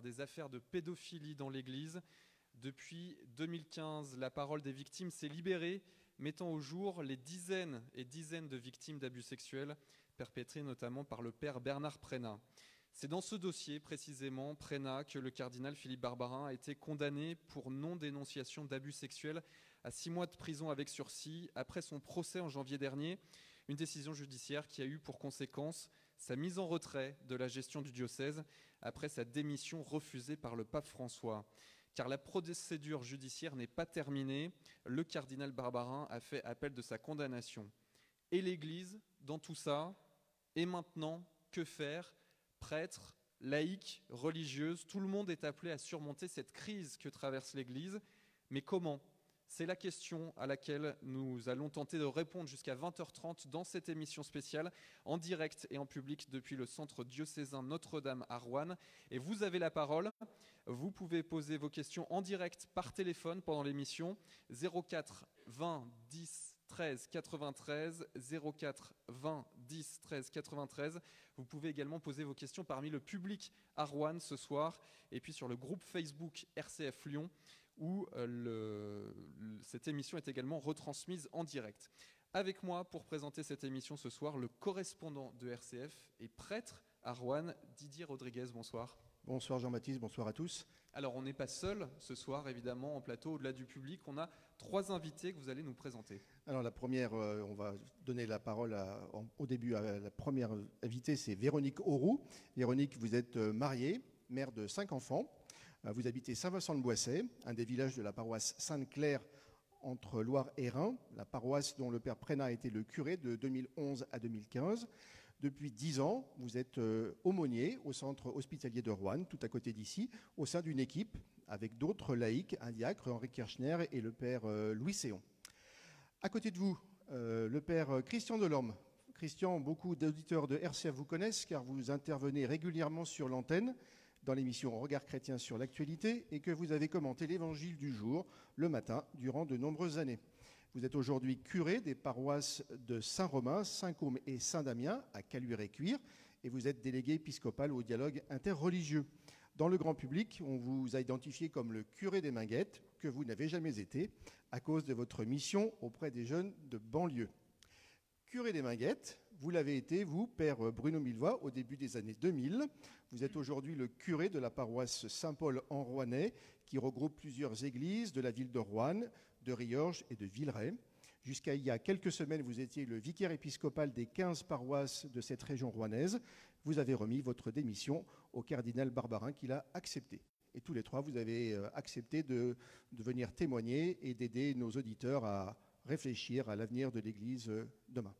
des affaires de pédophilie dans l'Église. Depuis 2015, la parole des victimes s'est libérée, mettant au jour les dizaines et dizaines de victimes d'abus sexuels perpétrés notamment par le père Bernard Prénat. C'est dans ce dossier, précisément, Prénat, que le cardinal Philippe Barbarin a été condamné pour non-dénonciation d'abus sexuels à 6 mois de prison avec sursis après son procès en janvier dernier, une décision judiciaire qui a eu pour conséquence sa mise en retrait de la gestion du diocèse après sa démission refusée par le pape François. Car la procédure judiciaire n'est pas terminée, le cardinal Barbarin a fait appel de sa condamnation. Et l'Église, dans tout ça, et maintenant, que faire ? Prêtres, laïcs, religieuses, tout le monde est appelé à surmonter cette crise que traverse l'Église. Mais comment ? C'est la question à laquelle nous allons tenter de répondre jusqu'à 20h30 dans cette émission spéciale, en direct et en public depuis le centre diocésain Notre-Dame à Roanne. Et vous avez la parole. Vous pouvez poser vos questions en direct par téléphone pendant l'émission 04 20 10 13 93 04 20 10 13 93. Vous pouvez également poser vos questions parmi le public à Roanne ce soir et puis sur le groupe Facebook RCF Lyon où cette émission est également retransmise en direct. Avec moi pour présenter cette émission ce soir, le correspondant de RCF et prêtre à Roanne, Didier Rodriguez. Bonsoir. Bonsoir Jean-Baptiste, bonsoir à tous. Alors on n'est pas seul ce soir évidemment en plateau, au-delà du public, on a 3 invités que vous allez nous présenter. Alors la première, on va donner la parole au début à la première invitée, c'est Véronique Auroux. Véronique, vous êtes mariée, mère de 5 enfants. Vous habitez Saint-Vincent-de-Boisset, un des villages de la paroisse Sainte-Claire entre Loire et Rhin, la paroisse dont le père Prénat a été le curé de 2011 à 2015. Depuis 10 ans, vous êtes aumônier au centre hospitalier de Roanne, tout à côté d'ici, au sein d'une équipe avec d'autres laïcs, un diacre, Henri Kirchner, et le père Louis Séon. À côté de vous, le père Christian Delorme. Christian, beaucoup d'auditeurs de RCF vous connaissent car vous intervenez régulièrement sur l'antenne dans l'émission Regard chrétien sur l'actualité et que vous avez commenté l'évangile du jour le matin durant de nombreuses années. Vous êtes aujourd'hui curé des paroisses de Saint-Romain, Saint-Côme et Saint-Damien à Caluire-et-Cuire et vous êtes délégué épiscopal au dialogue interreligieux. Dans le grand public, on vous a identifié comme le curé des Minguettes, que vous n'avez jamais été, à cause de votre mission auprès des jeunes de banlieue. Curé des Minguettes, vous l'avez été, vous, père Bruno Milvois, au début des années 2000. Vous êtes aujourd'hui le curé de la paroisse Saint-Paul en Rouennais, qui regroupe plusieurs églises de la ville de Roanne, de Riorges et de Villeray. Jusqu'à il y a quelques semaines, vous étiez le vicaire épiscopal des 15 paroisses de cette région rouennaise. Vous avez remis votre démission au cardinal Barbarin, qui l'a accepté. Et tous les 3, vous avez accepté de venir témoigner et d'aider nos auditeurs à réfléchir à l'avenir de l'Église demain.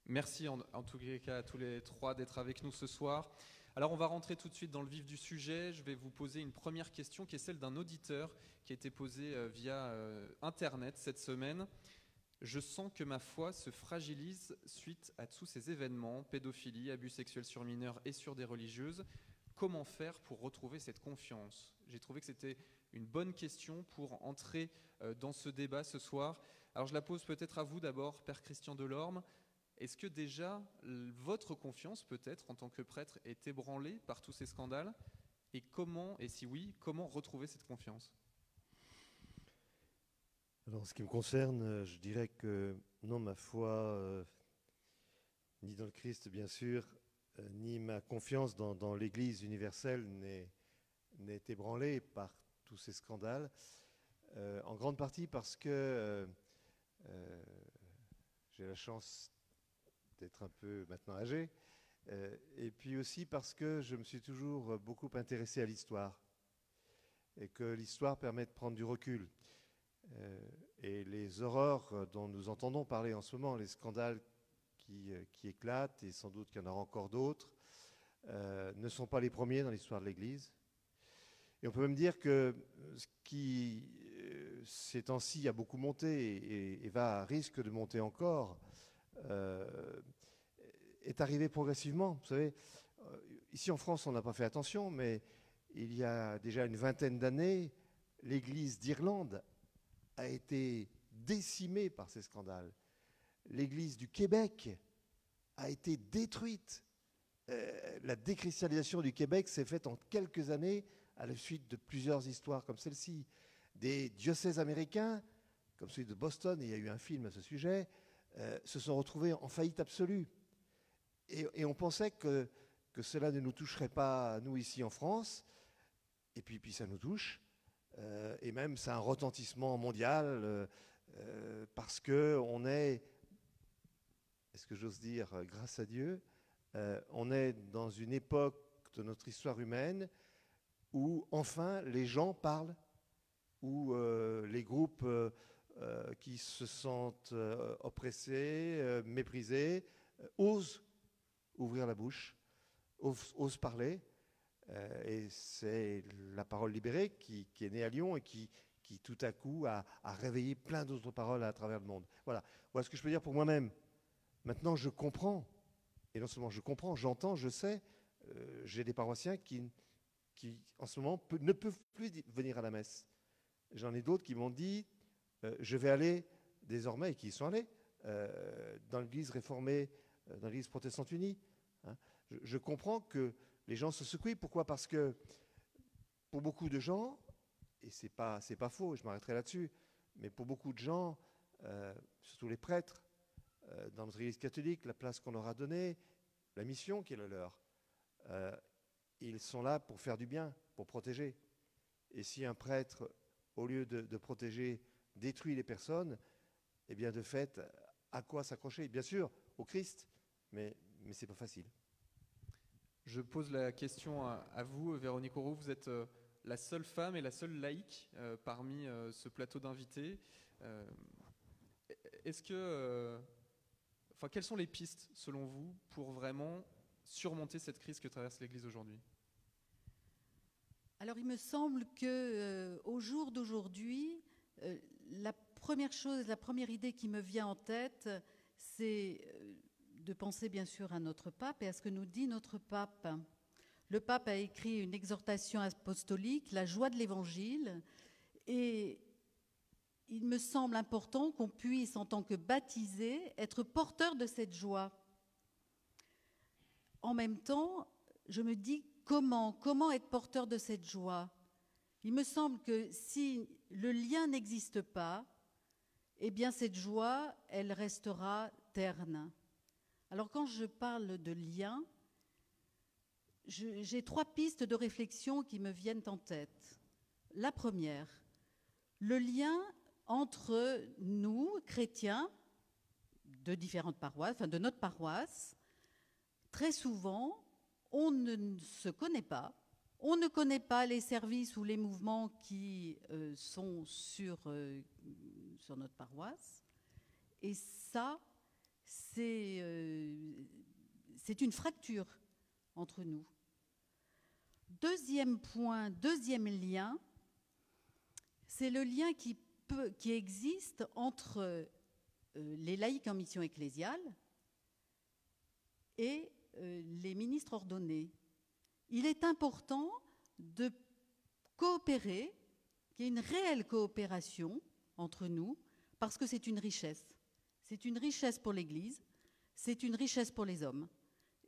Merci en tous les cas à tous les 3 d'être avec nous ce soir. Alors on va rentrer tout de suite dans le vif du sujet. Je vais vous poser une première question qui est celle d'un auditeur qui a été posée via Internet cette semaine. Je sens que ma foi se fragilise suite à tous ces événements, pédophilie, abus sexuels sur mineurs et sur des religieuses. Comment faire pour retrouver cette confiance ? J'ai trouvé que c'était une bonne question pour entrer dans ce débat ce soir. Alors je la pose peut-être à vous d'abord, Père Christian Delorme. Est-ce que déjà votre confiance peut-être en tant que prêtre est ébranlée par tous ces scandales ? Et comment, et si oui, comment retrouver cette confiance ? Alors en ce qui me concerne, je dirais que non, ma foi, ni dans le Christ bien sûr, ni ma confiance dans l'Église universelle n'est ébranlée par tous ces scandales, en grande partie parce que j'ai la chance d'être un peu maintenant âgé, et puis aussi parce que je me suis toujours beaucoup intéressé à l'histoire, et que l'histoire permet de prendre du recul. Et les horreurs dont nous entendons parler en ce moment, les scandales qui éclatent, et sans doute qu'il y en aura encore d'autres, ne sont pas les premiers dans l'histoire de l'Église. Et on peut même dire que ce qui, ces temps-ci, a beaucoup monté et risque de monter encore, est arrivé progressivement. Vous savez, ici en France, on n'a pas fait attention, mais il y a déjà une vingtaine d'années, l'Église d'Irlande a été décimée par ces scandales. L'Église du Québec a été détruite. La déchristianisation du Québec s'est faite en quelques années à la suite de plusieurs histoires comme celle-ci. Des diocèses américains, comme celui de Boston, et il y a eu un film à ce sujet, se sont retrouvés en faillite absolue. Et on pensait que cela ne nous toucherait pas, nous, ici en France, et puis ça nous touche. Et même, c'est un retentissement mondial, parce qu'on est, est-ce que j'ose dire, grâce à Dieu, on est dans une époque de notre histoire humaine où, enfin, les gens parlent, où les groupes qui se sentent oppressés, méprisés, osent ouvrir la bouche, osent parler. Et c'est la parole libérée qui est née à Lyon et qui tout à coup a réveillé plein d'autres paroles à travers le monde. Voilà ce que je peux dire pour moi-même. Maintenant, je comprends, et non seulement je comprends, j'entends, je sais, j'ai des paroissiens qui en ce moment, ne peuvent plus venir à la messe. J'en ai d'autres qui m'ont dit, je vais aller désormais, et qui y sont allés, dans l'église réformée, dans l'église protestante unie. Hein. Je comprends que les gens se secouent. Pourquoi? Parce que pour beaucoup de gens, et c'est pas faux, je m'arrêterai là-dessus, mais pour beaucoup de gens, surtout les prêtres, dans notre église catholique, la place qu'on leur a donnée, la mission qui est la leur, ils sont là pour faire du bien, pour protéger. Et si un prêtre, au lieu de protéger, détruit les personnes, eh bien de fait, à quoi s'accrocher? Bien sûr, au Christ, mais c'est pas facile. Je pose la question à vous, Véronique Auroux. Vous êtes la seule femme et la seule laïque parmi ce plateau d'invités. Quelles sont les pistes, selon vous, pour vraiment surmonter cette crise que traverse l'Église aujourd'hui? Alors, il me semble qu'au jour d'aujourd'hui, la première idée qui me vient en tête, c'est de penser bien sûr à notre pape et à ce que nous dit notre pape. Le pape a écrit une exhortation apostolique, la joie de l'Évangile, et il me semble important qu'on puisse, en tant que baptisés, être porteur de cette joie. En même temps, je me dis comment être porteur de cette joie? Il me semble que si le lien n'existe pas, eh bien cette joie, elle restera terne. Alors quand je parle de lien, j'ai 3 pistes de réflexion qui me viennent en tête. La première, le lien entre nous, chrétiens, de différentes paroisses, enfin de notre paroisse. Très souvent, on ne se connaît pas. On ne connaît pas les services ou les mouvements qui sont sur notre paroisse. Et ça, c'est une fracture entre nous. Deuxième point, deuxième lien, c'est le lien qui existe entre les laïcs en mission ecclésiale et les ministres ordonnés. Il est important de coopérer, qu'il y ait une réelle coopération entre nous, parce que c'est une richesse. C'est une richesse pour l'Église, c'est une richesse pour les hommes,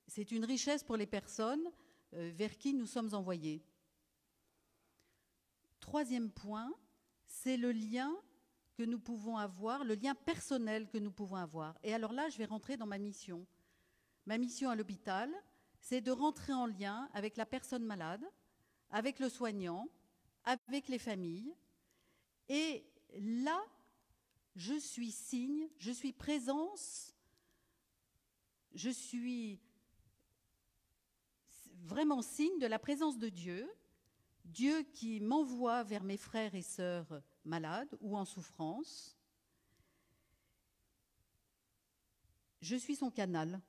c'est une richesse pour les personnes vers qui nous sommes envoyés. Troisième point, c'est le lien que nous pouvons avoir, le lien personnel que nous pouvons avoir. Et alors là, je vais rentrer dans ma mission. Ma mission à l'hôpital, c'est de rentrer en lien avec la personne malade, avec le soignant, avec les familles. Et là, je suis signe, je suis présence, je suis vraiment signe de la présence de Dieu, Dieu qui m'envoie vers mes frères et sœurs malades ou en souffrance. Je suis son canal.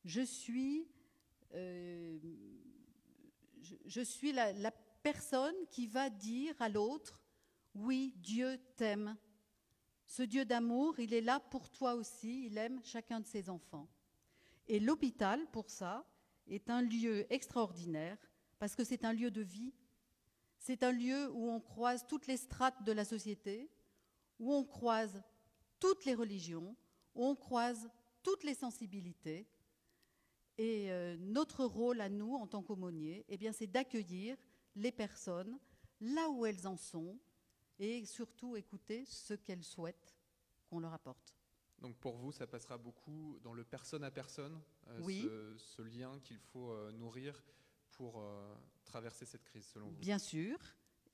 Je suis la personne qui va dire à l'autre, oui, Dieu t'aime. Ce Dieu d'amour, il est là pour toi aussi, il aime chacun de ses enfants. Et l'hôpital, pour ça, est un lieu extraordinaire parce que c'est un lieu de vie. C'est un lieu où on croise toutes les strates de la société, où on croise toutes les religions, où on croise toutes les sensibilités. Et notre rôle à nous, en tant qu'aumôniers, eh bien, c'est d'accueillir les personnes là où elles en sont et surtout écouter ce qu'elles souhaitent qu'on leur apporte. Donc pour vous, ça passera beaucoup dans le personne à personne, Oui. ce lien qu'il faut nourrir pour traverser cette crise, selon vous. Bien sûr.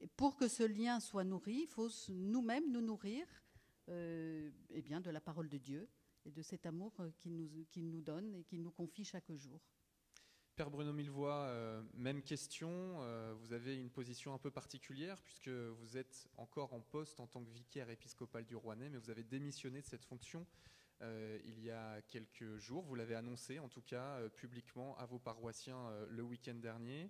Et pour que ce lien soit nourri, il faut nous-mêmes nous nourrir eh bien, de la parole de Dieu et de cet amour qu'il nous donne et qu'il nous confie chaque jour. Père Bruno Millevoye, même question. Vous avez une position un peu particulière puisque vous êtes encore en poste en tant que vicaire épiscopal du Rouennais, mais vous avez démissionné de cette fonction il y a quelques jours. Vous l'avez annoncé, en tout cas, publiquement à vos paroissiens le week-end dernier,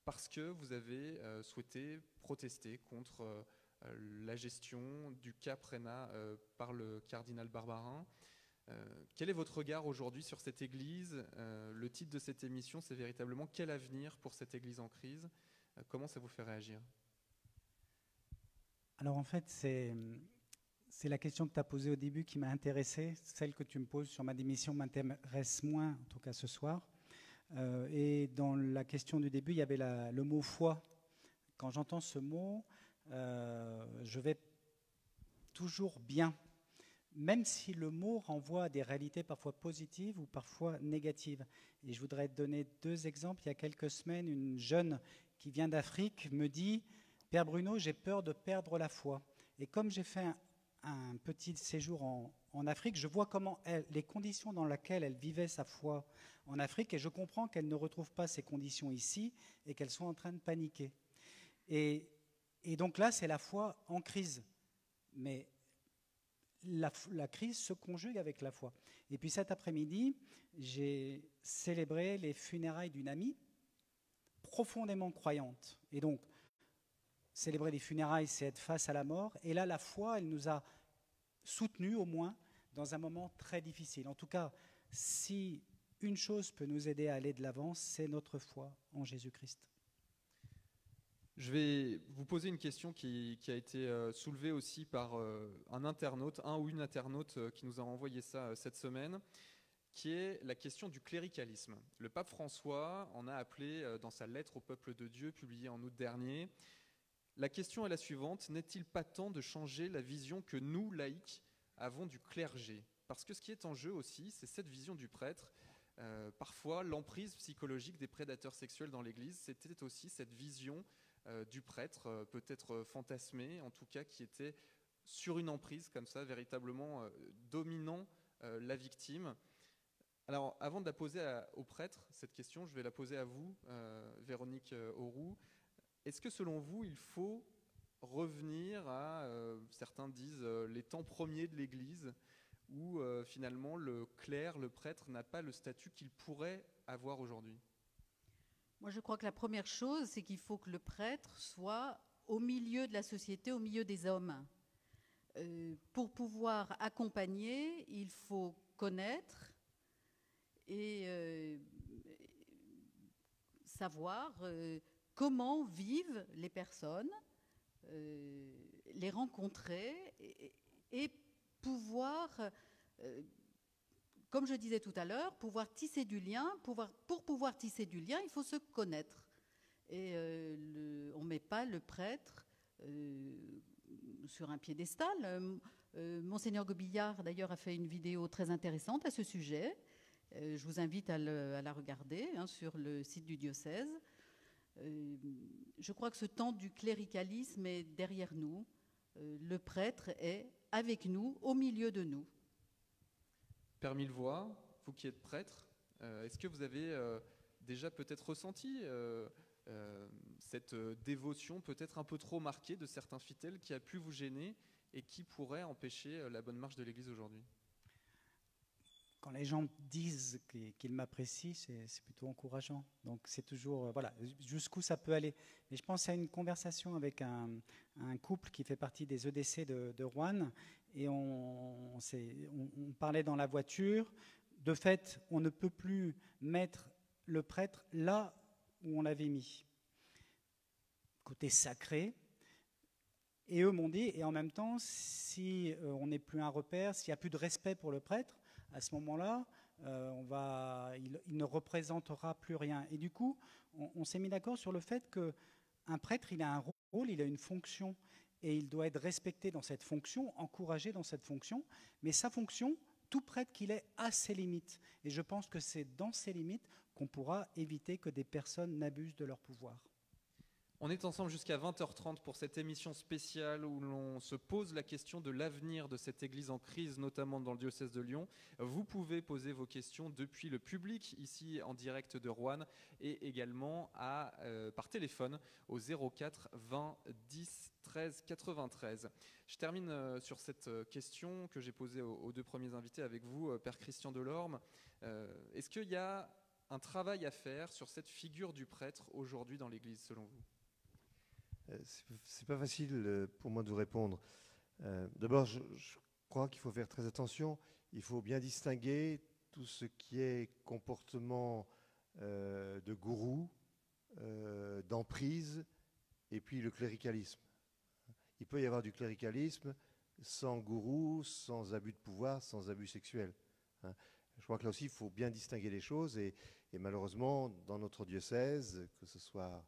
parce que vous avez souhaité protester contre la gestion du cas Prénat par le cardinal Barbarin. Quel est votre regard aujourd'hui sur cette Église ? Le titre de cette émission, c'est véritablement « Quel avenir pour cette Église en crise ?» Comment ça vous fait réagir ? Alors en fait, c'est la question que tu as posée au début qui m'a intéressé. Celle que tu me poses sur ma démission m'intéresse moins, en tout cas ce soir. Et dans la question du début, il y avait le mot « foi ». Quand j'entends ce mot, je vais toujours bien. Même si le mot renvoie à des réalités parfois positives ou parfois négatives. Et je voudrais te donner 2 exemples. Il y a quelques semaines, une jeune qui vient d'Afrique me dit « Père Bruno, j'ai peur de perdre la foi ». Et comme j'ai fait un petit séjour en Afrique, je vois comment les conditions dans lesquelles elle vivait sa foi en Afrique, et je comprends qu'elle ne retrouve pas ces conditions ici et qu'elle soit en train de paniquer. Et donc là, c'est la foi en crise. Mais la crise se conjugue avec la foi. Et puis cet après-midi, j'ai célébré les funérailles d'une amie profondément croyante. Et donc, célébrer les funérailles, c'est être face à la mort. Et là, la foi, elle nous a soutenus au moins dans un moment très difficile. En tout cas, si une chose peut nous aider à aller de l'avant, c'est notre foi en Jésus-Christ. Je vais vous poser une question qui a été soulevée aussi par un ou une internaute qui nous a envoyé ça cette semaine, qui est la question du cléricalisme. Le pape François en a appelé dans sa lettre au peuple de Dieu, publiée en août dernier. La question est la suivante: n'est-il pas temps de changer la vision que nous, laïcs, avons du clergé ? Parce que ce qui est en jeu aussi, c'est cette vision du prêtre. Parfois, l'emprise psychologique des prédateurs sexuels dans l'Église, c'était aussi cette vision du prêtre, peut-être fantasmé, en tout cas qui était sur une emprise comme ça, véritablement dominant la victime. Alors, avant de la poser au prêtre, cette question, je vais la poser à vous, Véronique Auroux. Est-ce que selon vous, il faut revenir à, certains disent, les temps premiers de l'Église, où finalement le clerc, le prêtre, n'a pas le statut qu'il pourrait avoir aujourd'hui ? Moi, je crois que la première chose, c'est qu'il faut que le prêtre soit au milieu de la société, au milieu des hommes. Pour pouvoir accompagner, il faut connaître et savoir comment vivent les personnes, les rencontrer et pouvoir, comme je disais tout à l'heure, pouvoir tisser du lien. Pour pouvoir tisser du lien, il faut se connaître. Et on ne met pas le prêtre sur un piédestal. Monseigneur Gobillard, d'ailleurs, a fait une vidéo très intéressante à ce sujet. Je vous invite à la regarder sur le site du diocèse. Je crois que ce temps du cléricalisme est derrière nous. Le prêtre est avec nous, au milieu de nous. Père Millevoye, vous qui êtes prêtre, est-ce que vous avez déjà peut-être ressenti cette dévotion peut-être un peu trop marquée de certains fidèles qui a pu vous gêner et qui pourrait empêcher la bonne marche de l'Église aujourd'hui ? Quand les gens disent qu'ils m'apprécient, c'est plutôt encourageant. Donc c'est toujours, voilà, jusqu'où ça peut aller. Mais je pense à une conversation avec un couple qui fait partie des EDC de Roanne, et on parlait dans la voiture. De fait, on ne peut plus mettre le prêtre là où on l'avait mis. Côté sacré. Et eux m'ont dit, et en même temps, si on n'est plus un repère, s'il n'y a plus de respect pour le prêtre, à ce moment-là, il ne représentera plus rien. Et du coup, on s'est mis d'accord sur le fait qu'un prêtre, il a un rôle, il a une fonction, et il doit être respecté dans cette fonction, encouragé dans cette fonction, mais sa fonction, tout prêtre qu'il est, a ses limites. Et je pense que c'est dans ces limites qu'on pourra éviter que des personnes n'abusent de leur pouvoir. On est ensemble jusqu'à 20h30 pour cette émission spéciale où l'on se pose la question de l'avenir de cette église en crise, notamment dans le diocèse de Lyon. Vous pouvez poser vos questions depuis le public, ici en direct de Roanne, et également par téléphone au 04 20 10 13 93. Je termine sur cette question que j'ai posée aux deux premiers invités avec vous, Père Christian Delorme. Est-ce qu'il y a un travail à faire sur cette figure du prêtre aujourd'hui dans l'église, selon vous ? C'est pas facile pour moi de vous répondre. D'abord, je crois qu'il faut faire très attention. Il faut bien distinguer tout ce qui est comportement de gourou, d'emprise, et puis le cléricalisme. Il peut y avoir du cléricalisme sans gourou, sans abus de pouvoir, sans abus sexuel. Je crois que là aussi, il faut bien distinguer les choses. Et malheureusement, dans notre diocèse, que ce soit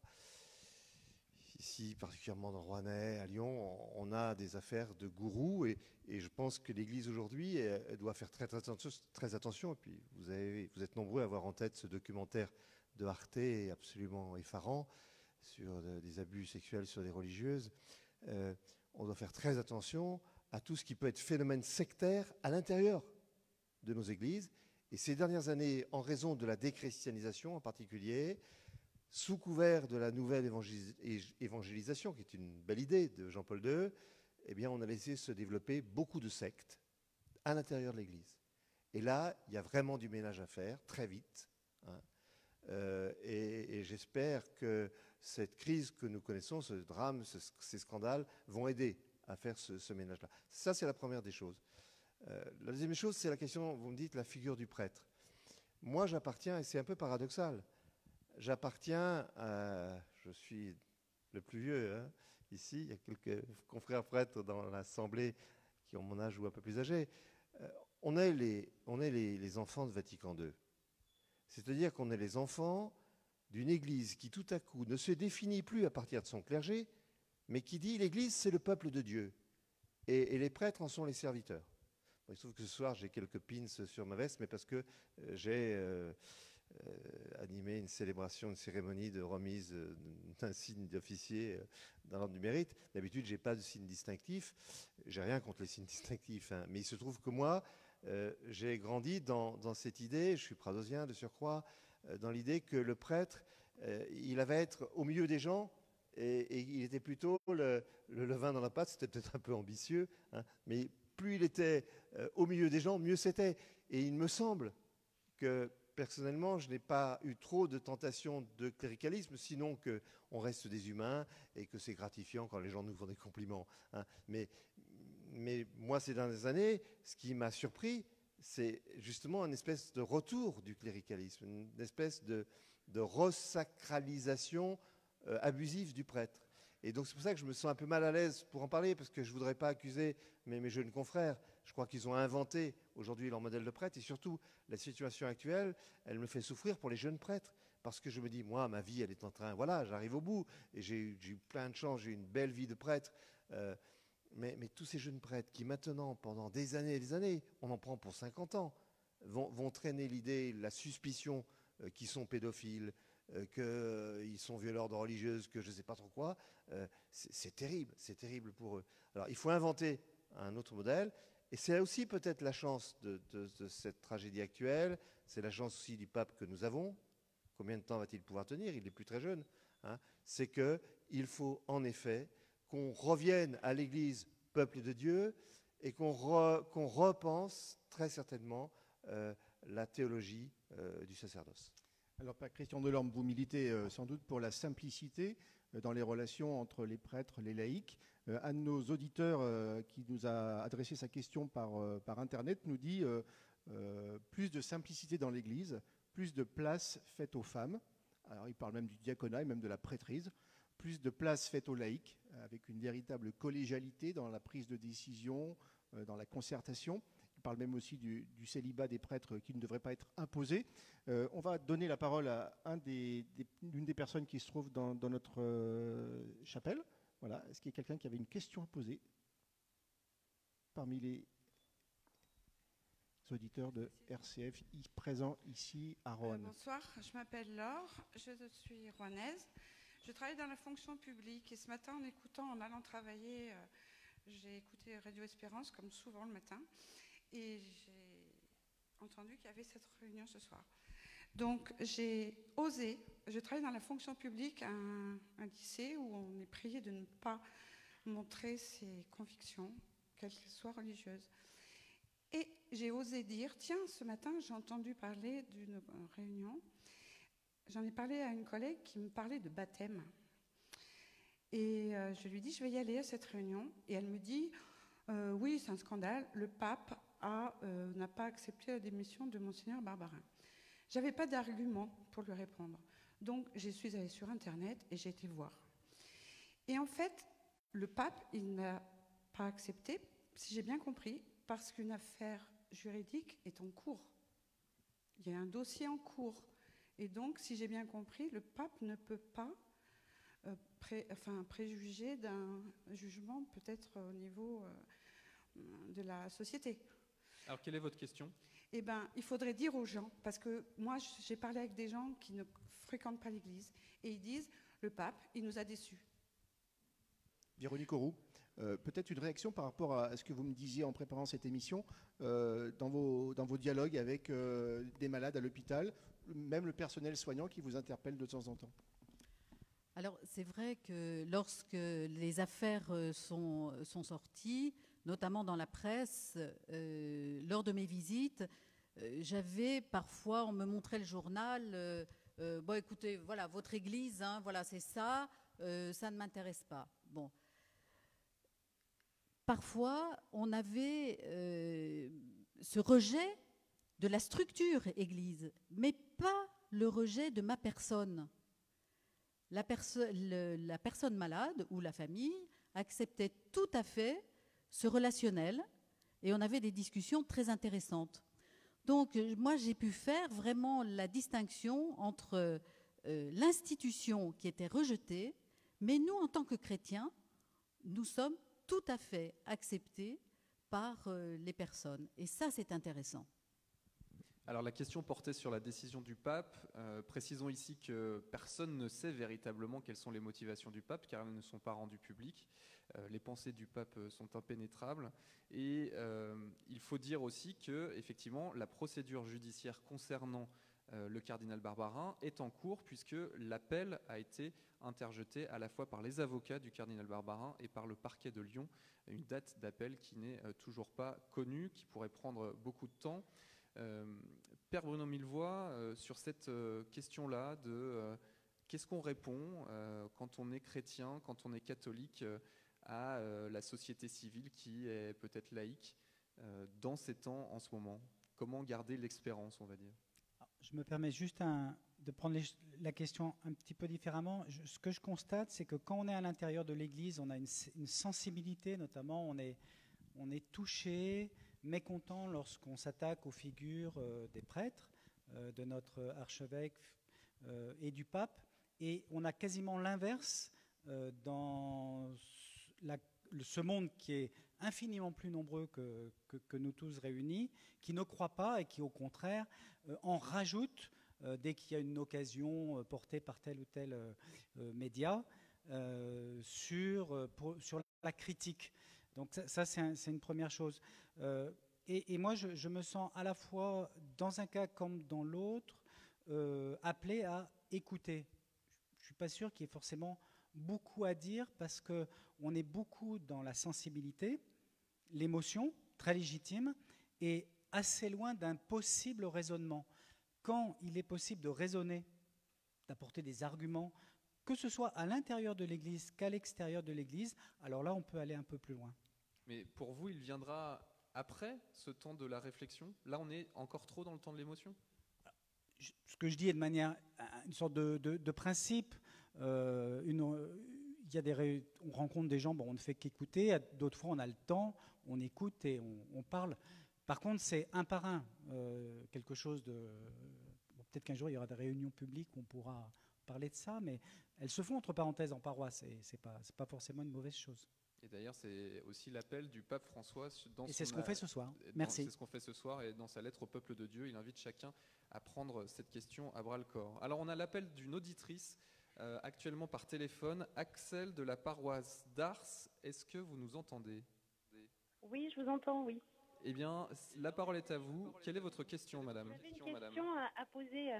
ici, particulièrement dans Rouennais, à Lyon, on a des affaires de gourous et je pense que l'Église aujourd'hui elle doit faire très attention. Et puis vous êtes nombreux à avoir en tête ce documentaire de Arte absolument effarant sur des abus sexuels sur des religieuses. On doit faire très attention à tout ce qui peut être phénomène sectaire à l'intérieur de nos églises. Et ces dernières années, en raison de la déchristianisation en particulier, sous couvert de la nouvelle évangélisation, qui est une belle idée de Jean-Paul II, eh bien, on a laissé se développer beaucoup de sectes à l'intérieur de l'Église. Et là, il y a vraiment du ménage à faire, très vite. Et j'espère que cette crise que nous connaissons, ce drame, ces scandales, vont aider à faire ce ménage-là. Ça, c'est la première des choses. La deuxième chose, c'est la question, vous me dites, la figure du prêtre. Moi, j'appartiens, et c'est un peu paradoxal, je suis le plus vieux ici, il y a quelques confrères prêtres dans l'Assemblée qui ont mon âge ou un peu plus âgés. On est les enfants de Vatican II. C'est-à-dire qu'on est les enfants d'une Église qui tout à coup ne se définit plus à partir de son clergé, mais qui dit l'Église c'est le peuple de Dieu et les prêtres en sont les serviteurs. Bon, il se trouve que ce soir j'ai quelques pins sur ma veste, mais parce que j'ai animé une cérémonie de remise d'un signe d'officier dans l'ordre du mérite. D'habitude, je n'ai pas de signe distinctif. Je n'ai rien contre les signes distinctifs. Mais il se trouve que moi, j'ai grandi dans cette idée, je suis pradosien de surcroît, dans l'idée que le prêtre, il avait à être au milieu des gens et il était plutôt le levain dans la pâte. C'était peut-être un peu ambitieux, mais plus il était au milieu des gens, mieux c'était. Et il me semble que personnellement, je n'ai pas eu trop de tentations de cléricalisme, sinon qu'on reste des humains et que c'est gratifiant quand les gens nous font des compliments. Mais moi, ces dernières années, ce qui m'a surpris, c'est justement une espèce de retour du cléricalisme, une espèce de resacralisation abusive du prêtre. Et donc c'est pour ça que je me sens un peu mal à l'aise pour en parler, parce que je ne voudrais pas accuser mes jeunes confrères. Je crois qu'ils ont inventé aujourd'hui leur modèle de prêtre, et surtout la situation actuelle, elle me fait souffrir pour les jeunes prêtres, parce que je me dis, moi, ma vie, elle est en train, voilà, j'arrive au bout, et j'ai eu plein de chance, j'ai eu une belle vie de prêtre, mais tous ces jeunes prêtres qui maintenant, pendant des années et des années, on en prend pour 50 ans, vont traîner l'idée, la suspicion qu'ils sont pédophiles, qu'ils sont violeurs de religieuses, que je ne sais pas trop quoi, c'est terrible pour eux. Alors il faut inventer un autre modèle, et c'est aussi peut-être la chance de cette tragédie actuelle, c'est la chance aussi du pape que nous avons. Combien de temps va-t-il pouvoir tenir? Il n'est plus très jeune. C'est qu'il faut en effet qu'on revienne à l'Église, peuple de Dieu, et qu'on repense très certainement la théologie du sacerdoce. Alors, Père Christian Delorme, vous militez sans doute pour la simplicité dans les relations entre les prêtres, les laïcs. Un de nos auditeurs qui nous a adressé sa question par Internet nous dit plus de simplicité dans l'Église, plus de place faite aux femmes. Alors, il parle même du diaconat et même de la prêtrise. Plus de place faite aux laïcs, avec une véritable collégialité dans la prise de décision, dans la concertation. parle même aussi du célibat des prêtres qui ne devrait pas être imposé. On va donner la parole à l'une des personnes qui se trouve dans notre chapelle. Voilà. Est-ce qu'il y a quelqu'un qui avait une question à poser parmi les auditeurs de RCF présents ici à Roanne? Bonsoir, je m'appelle Laure, je suis rouennaise. Je travaille dans la fonction publique et ce matin, en allant travailler, j'ai écouté Radio Espérance comme souvent le matin et j'ai entendu qu'il y avait cette réunion ce soir. Donc j'ai osé, je travaille dans la fonction publique à un lycée où on est prié de ne pas montrer ses convictions, quelles qu'elles soient religieuses. Et j'ai osé dire, tiens, ce matin j'ai entendu parler d'une réunion. J'en ai parlé à une collègue qui me parlait de baptême. Et je lui dis, je vais y aller à cette réunion. Et elle me dit, oui, c'est un scandale, le pape n'a pas accepté la démission de Monseigneur Barbarin. Je n'avais pas d'argument pour lui répondre. Donc, je suis allée sur Internet et j'ai été voir. Et en fait, le pape, il n'a pas accepté, si j'ai bien compris, parce qu'une affaire juridique est en cours. Il y a un dossier en cours. Et donc, si j'ai bien compris, le pape ne peut pas préjuger d'un jugement peut-être au niveau de la société. Alors, quelle est votre question? Eh bien, il faudrait dire aux gens, parce que moi, j'ai parlé avec des gens qui ne fréquentent pas l'Église, et ils disent, le pape, il nous a déçus. Véronique Auroux, peut-être une réaction par rapport à ce que vous me disiez en préparant cette émission, dans vos dialogues avec des malades à l'hôpital, même le personnel soignant qui vous interpelle de temps en temps. Alors, c'est vrai que lorsque les affaires sont sorties, notamment dans la presse, lors de mes visites, j'avais parfois, on me montrait le journal, bon, écoutez, voilà, votre église, hein, voilà, c'est ça, ça ne m'intéresse pas. Bon. Parfois, on avait ce rejet de la structure église, mais pas le rejet de ma personne. La personne malade ou la famille acceptait tout à fait ce relationnel et on avait des discussions très intéressantes. Donc, moi, j'ai pu faire vraiment la distinction entre l'institution qui était rejetée, mais nous, en tant que chrétiens, nous sommes tout à fait acceptés par les personnes. Et ça, c'est intéressant. Alors la question portait sur la décision du pape. Précisons ici que personne ne sait véritablement quelles sont les motivations du pape, car elles ne sont pas rendues publiques. Les pensées du pape sont impénétrables. Et il faut dire aussi que, effectivement, la procédure judiciaire concernant le cardinal Barbarin est en cours, puisque l'appel a été interjeté à la fois par les avocats du cardinal Barbarin et par le parquet de Lyon. Une date d'appel qui n'est toujours pas connue, qui pourrait prendre beaucoup de temps. Père Bruno Millevoye, sur cette question-là de qu'est-ce qu'on répond quand on est chrétien, quand on est catholique à la société civile qui est peut-être laïque dans ces temps en ce moment? Comment garder l'espérance, on va dire? Je me permets juste de prendre la question un petit peu différemment. Ce que je constate, c'est que quand on est à l'intérieur de l'Église, on a une sensibilité, notamment on est touché, mécontent lorsqu'on s'attaque aux figures des prêtres, de notre archevêque et du pape. Et on a quasiment l'inverse dans ce monde qui est infiniment plus nombreux que nous tous réunis, qui ne croit pas et qui, au contraire, en rajoute dès qu'il y a une occasion portée par tel ou tel média sur la critique. Donc ça c'est une première chose. Et moi, je me sens à la fois, dans un cas comme dans l'autre, appelé à écouter. Je ne suis pas sûr qu'il y ait forcément beaucoup à dire parce qu'on est beaucoup dans la sensibilité, l'émotion, très légitime, et assez loin d'un possible raisonnement. Quand il est possible de raisonner, d'apporter des arguments, que ce soit à l'intérieur de l'Église qu'à l'extérieur de l'Église, alors là, on peut aller un peu plus loin. Mais pour vous, il viendra après ce temps de la réflexion? Là, on est encore trop dans le temps de l'émotion? Ce que je dis est de manière, une sorte de principe. On rencontre des gens, bon, on ne fait qu'écouter. D'autres fois, on a le temps, on écoute et on parle. Par contre, c'est un par un, quelque chose de... bon, peut-être qu'un jour, il y aura des réunions publiques où on pourra parler de ça, mais elles se font entre parenthèses en paroisse, et c'est pas forcément une mauvaise chose. Et d'ailleurs, c'est aussi l'appel du pape François dans Et c'est ce qu'on fait ce soir. Merci. C'est ce qu'on fait ce soir, et dans sa lettre au peuple de Dieu, il invite chacun à prendre cette question à bras-le-corps. Alors, on a l'appel d'une auditrice, actuellement par téléphone, Axel de la paroisse d'Ars. Est-ce que vous nous entendez? Oui, je vous entends, oui. Eh bien, la parole est à vous. Quelle est votre question, madame? J'avais une question à poser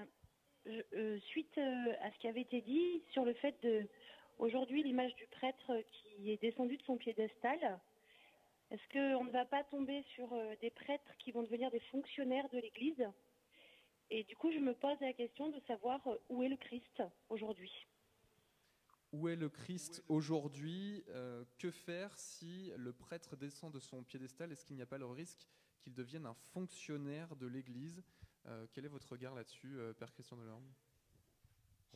suite à ce qui avait été dit sur le fait de, aujourd'hui, l'image du prêtre qui est descendu de son piédestal. Est-ce qu'on ne va pas tomber sur des prêtres qui vont devenir des fonctionnaires de l'Église? Et du coup, je me pose la question de savoir où est le Christ aujourd'hui. Où est le Christ aujourd'hui? Que faire si le prêtre descend de son piédestal? Est-ce qu'il n'y a pas le risque qu'il devienne un fonctionnaire de l'Église? Quel est votre regard là-dessus, Père Christian Delorme?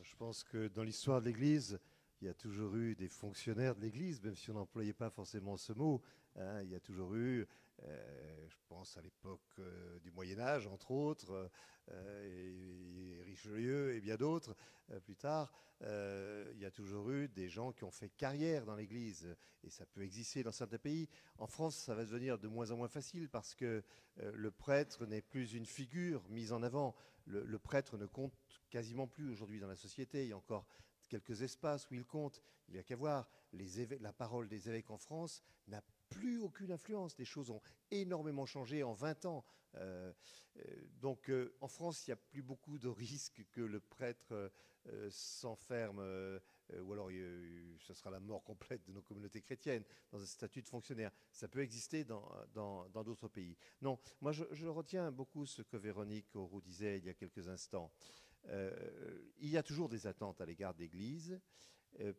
Je pense que dans l'histoire de l'Église, il y a toujours eu des fonctionnaires de l'Église, même si on n'employait pas forcément ce mot. Hein, il y a toujours eu, je pense à l'époque du Moyen-Âge, entre autres, et Richelieu et bien d'autres plus tard, il y a toujours eu des gens qui ont fait carrière dans l'Église, et ça peut exister dans certains pays. En France, ça va devenir de moins en moins facile parce que le prêtre n'est plus une figure mise en avant. Le prêtre ne compte quasiment plus aujourd'hui dans la société. Il y a encore quelques espaces où il compte. Il n'y a qu'à voir, la parole des évêques en France n'a plus aucune influence. Les choses ont énormément changé en 20 ans. Donc en France, il n'y a plus beaucoup de risques que le prêtre s'enferme, ou alors ce sera la mort complète de nos communautés chrétiennes dans un statut de fonctionnaire. Ça peut exister dans d'autres pays. Non, moi je retiens beaucoup ce que Véronique Auroux disait il y a quelques instants. Il y a toujours des attentes à l'égard de l'Église,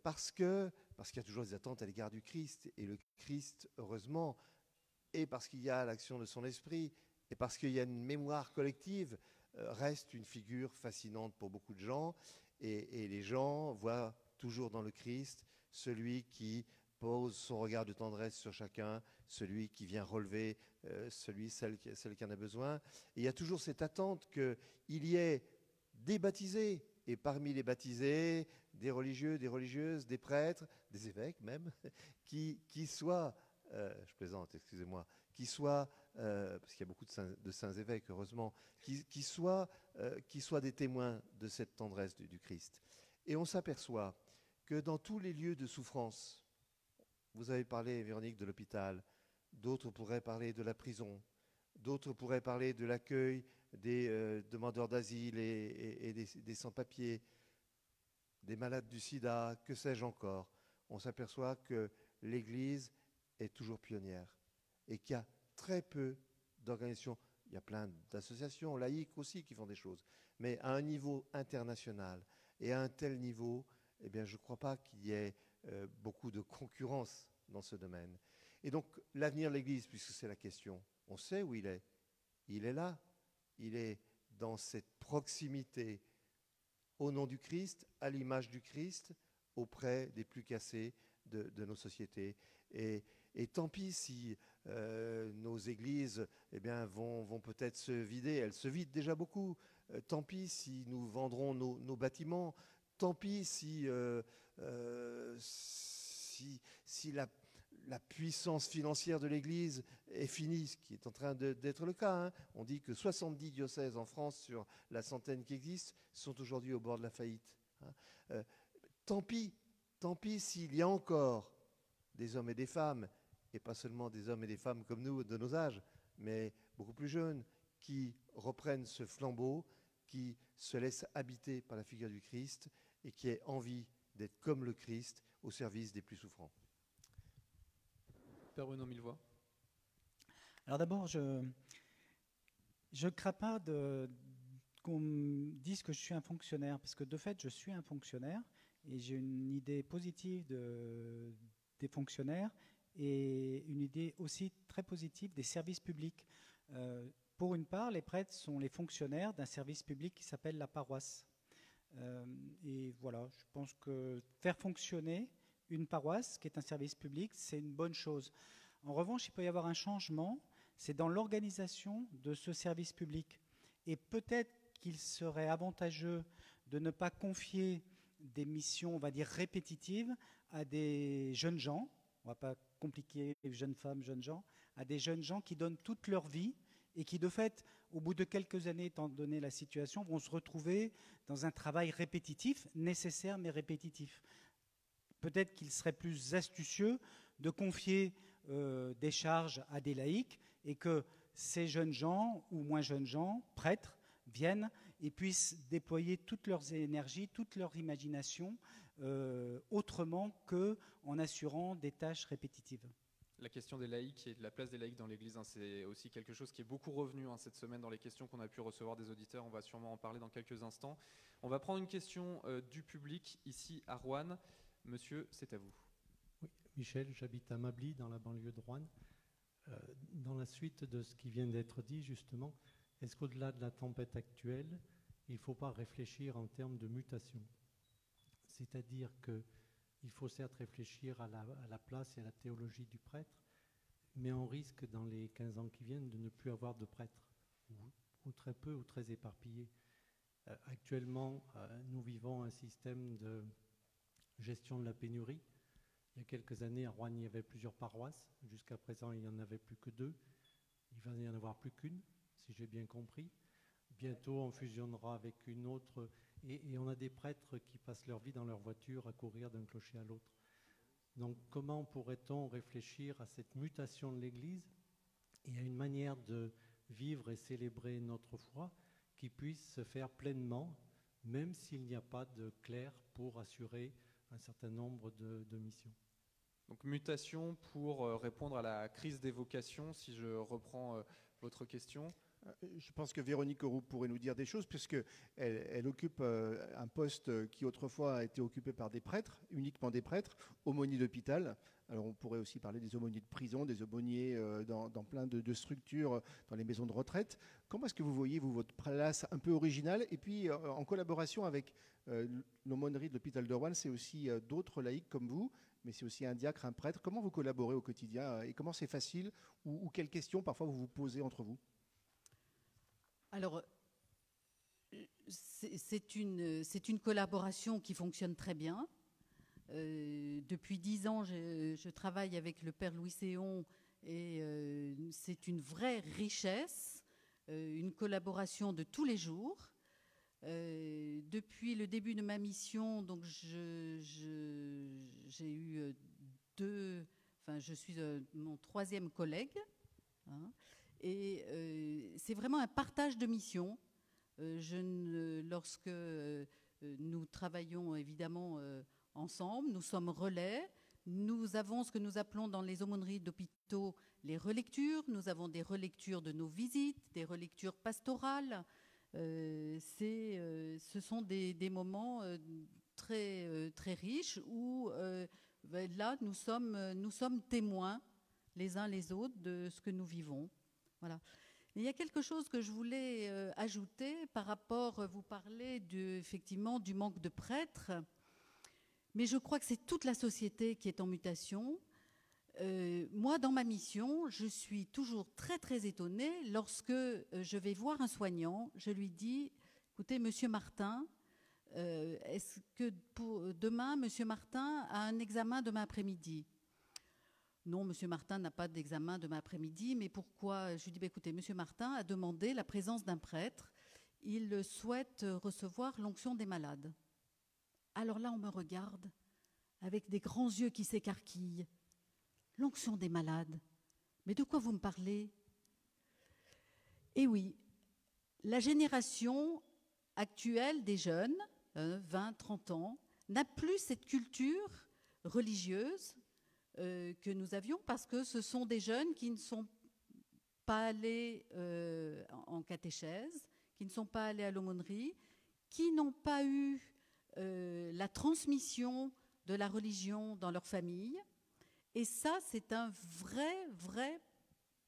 parce qu'il y a toujours des attentes à l'égard du Christ. Et le Christ, heureusement, et parce qu'il y a l'action de son esprit, et parce qu'il y a une mémoire collective, reste une figure fascinante pour beaucoup de gens. Et les gens voient toujours dans le Christ celui qui pose son regard de tendresse sur chacun, celui qui vient relever celle qui en a besoin. Et il y a toujours cette attente qu'il y ait des baptisés, et parmi les baptisés, des religieux, des religieuses, des prêtres, des évêques même, qui soient, je plaisante, excusez-moi, qui soient, parce qu'il y a beaucoup de saints évêques, heureusement, qui soient des témoins de cette tendresse du Christ. Et on s'aperçoit que dans tous les lieux de souffrance, vous avez parlé, Véronique, de l'hôpital, d'autres pourraient parler de la prison, d'autres pourraient parler de l'accueil des demandeurs d'asile et des sans-papiers, des malades du sida, que sais-je encore. On s'aperçoit que l'Église est toujours pionnière et qu'il y a très peu d'organisations. Il y a plein d'associations laïques aussi qui font des choses. Mais à un niveau international et à un tel niveau, eh bien, je ne crois pas qu'il y ait beaucoup de concurrence dans ce domaine. Et donc, l'avenir de l'Église, puisque c'est la question, on sait où il est. Il est là. Il est dans cette proximité au nom du Christ, à l'image du Christ, auprès des plus cassés de nos sociétés. Et tant pis si nos églises vont peut-être se vider. Elles se vident déjà beaucoup. Tant pis si nous vendrons nos bâtiments. Tant pis si la puissance financière de l'Église est finie, ce qui est en train d'être le cas. Hein. On dit que 70 diocèses en France sur la centaine qui existent sont aujourd'hui au bord de la faillite. Hein. Tant pis s'il y a encore des hommes et des femmes, et pas seulement des hommes et des femmes comme nous, de nos âges, mais beaucoup plus jeunes, qui reprennent ce flambeau, qui se laissent habiter par la figure du Christ et qui aient envie d'être comme le Christ au service des plus souffrants. Père Bruno Millevoye. Alors d'abord, je ne crains pas qu'on me dise que je suis un fonctionnaire, parce que de fait, je suis un fonctionnaire, et j'ai une idée positive des fonctionnaires, et une idée aussi très positive des services publics. Pour une part, les prêtres sont les fonctionnaires d'un service public qui s'appelle la paroisse. Et voilà, je pense que faire fonctionner une paroisse, qui est un service public, c'est une bonne chose. En revanche, il peut y avoir un changement c'est dans l'organisation de ce service public. Et peut-être qu'il serait avantageux de ne pas confier des missions, on va dire, répétitives à des jeunes gens, on ne va pas compliquer jeunes femmes, jeunes gens, à des jeunes gens qui donnent toute leur vie et qui, de fait, au bout de quelques années, étant donné la situation, vont se retrouver dans un travail répétitif, nécessaire mais répétitif. Peut-être qu'il serait plus astucieux de confier des charges à des laïcs et que ces jeunes gens ou moins jeunes gens, prêtres, viennent et puissent déployer toutes leurs énergies, toute leur imagination autrement qu'en assurant des tâches répétitives. La question des laïcs et de la place des laïcs dans l'Église, hein, c'est aussi quelque chose qui est beaucoup revenu cette semaine dans les questions qu'on a pu recevoir des auditeurs. On va sûrement en parler dans quelques instants. On va prendre une question du public ici à Roanne. Monsieur, c'est à vous. Oui, Michel, j'habite à Mably, dans la banlieue de Roanne. Dans la suite de ce qui vient d'être dit, justement, est-ce qu'au-delà de la tempête actuelle, il ne faut pas réfléchir en termes de mutation? C'est-à-dire qu'il faut certes réfléchir à la place et à la théologie du prêtre, mais on risque dans les 15 ans qui viennent de ne plus avoir de prêtres, ou très peu, ou très éparpillés. Actuellement, nous vivons un système de gestion de la pénurie. Il y a quelques années, à Roanne, il y avait plusieurs paroisses. Jusqu'à présent, il n'y en avait plus que 2. Il va y en avoir plus qu'une, si j'ai bien compris. Bientôt, on fusionnera avec une autre. Et on a des prêtres qui passent leur vie dans leur voiture à courir d'un clocher à l'autre. Donc, comment pourrait-on réfléchir à cette mutation de l'Église et à une manière de vivre et célébrer notre foi qui puisse se faire pleinement, même s'il n'y a pas de clerc pour assurer un certain nombre de missions? Donc mutation pour répondre à la crise des vocations, si je reprends votre question. Je pense que Véronique Auroux pourrait nous dire des choses, puisqu'elle occupe un poste qui autrefois a été occupé par des prêtres, uniquement des prêtres, aumôniers d'hôpital. Alors on pourrait aussi parler des aumôniers de prison, des aumôniers dans plein de structures, dans les maisons de retraite. Comment est-ce que vous voyez, vous, votre place un peu originale? Et puis en collaboration avec l'aumônerie de l'hôpital de Roanne, c'est aussi d'autres laïcs comme vous, mais c'est aussi un diacre, un prêtre. Comment vous collaborez au quotidien et comment c'est facile ou quelles questions parfois vous vous posez entre vous? Alors, c'est une collaboration qui fonctionne très bien. Depuis 10 ans, je travaille avec le Père Louis Séon et c'est une vraie richesse, une collaboration de tous les jours. Depuis le début de ma mission, donc j'ai eu je suis mon 3e collègue, hein. Et c'est vraiment un partage de mission. Lorsque nous travaillons évidemment ensemble, nous sommes relais. Nous avons ce que nous appelons dans les aumôneries d'hôpitaux les relectures. Nous avons des relectures de nos visites, des relectures pastorales. Ce sont des moments très, très riches où là, nous sommes témoins les uns les autres de ce que nous vivons. Voilà. Il y a quelque chose que je voulais ajouter par rapport, vous parlez effectivement du manque de prêtres, mais je crois que c'est toute la société qui est en mutation. Moi, dans ma mission, je suis toujours très très étonnée lorsque je vais voir un soignant, je lui dis, écoutez, Monsieur Martin, est-ce que pour demain, Monsieur Martin a un examen demain après-midi? Non, Monsieur Martin n'a pas d'examen demain après-midi, mais pourquoi? Je lui dis, écoutez, Monsieur Martin a demandé la présence d'un prêtre. Il souhaite recevoir l'onction des malades. Alors là, on me regarde avec des grands yeux qui s'écarquillent. L'onction des malades? Mais de quoi vous me parlez? Eh oui, la génération actuelle des jeunes, 20, 30 ans, n'a plus cette culture religieuse que nous avions, parce que ce sont des jeunes qui ne sont pas allés en catéchèse, qui ne sont pas allés à l'aumônerie, qui n'ont pas eu la transmission de la religion dans leur famille. Et ça, c'est un vrai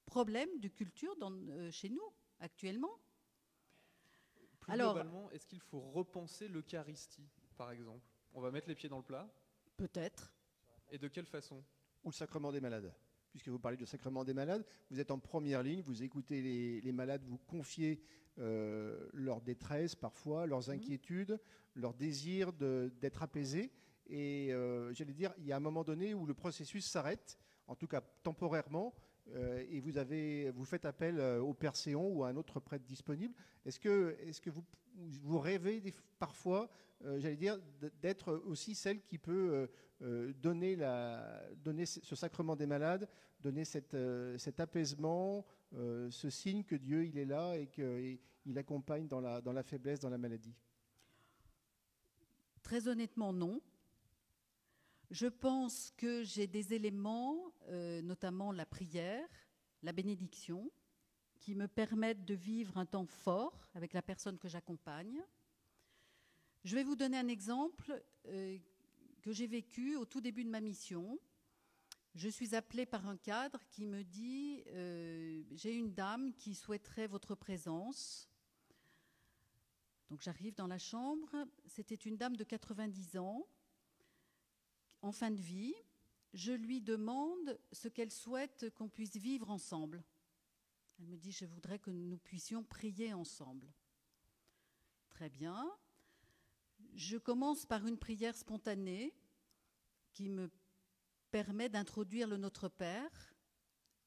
problème de culture chez nous, actuellement. Plus globalement, est-ce qu'il faut repenser l'Eucharistie, par exemple? On va mettre les pieds dans le plat? Peut-être. Et de quelle façon? Ou le sacrement des malades? puisque vous parlez du sacrement des malades. Vous êtes en première ligne, vous écoutez les malades, vous confiez leur détresse parfois, leurs inquiétudes, leur désir d'être apaisés. Et j'allais dire, il y a un moment donné où le processus s'arrête, en tout cas temporairement, et vous faites appel au Père Séon ou à un autre prêtre disponible. Est-ce que vous rêvez parfois, j'allais dire, d'être aussi celle qui peut donner ce sacrement des malades, donner cet apaisement, ce signe que Dieu il est là et qu'il accompagne dans la faiblesse, dans la maladie? Très honnêtement, non. Je pense que j'ai des éléments, notamment la prière, la bénédiction, qui me permettent de vivre un temps fort avec la personne que j'accompagne. Je vais vous donner un exemple que j'ai vécu au tout début de ma mission. Je suis appelée par un cadre qui me dit « J'ai une dame qui souhaiterait votre présence ». Donc j'arrive dans la chambre. C'était une dame de 90 ans, en fin de vie. Je lui demande ce qu'elle souhaite qu'on puisse vivre ensemble. Elle me dit « Je voudrais que nous puissions prier ensemble ». Très bien. Je commence par une prière spontanée qui me permet d'introduire le Notre Père.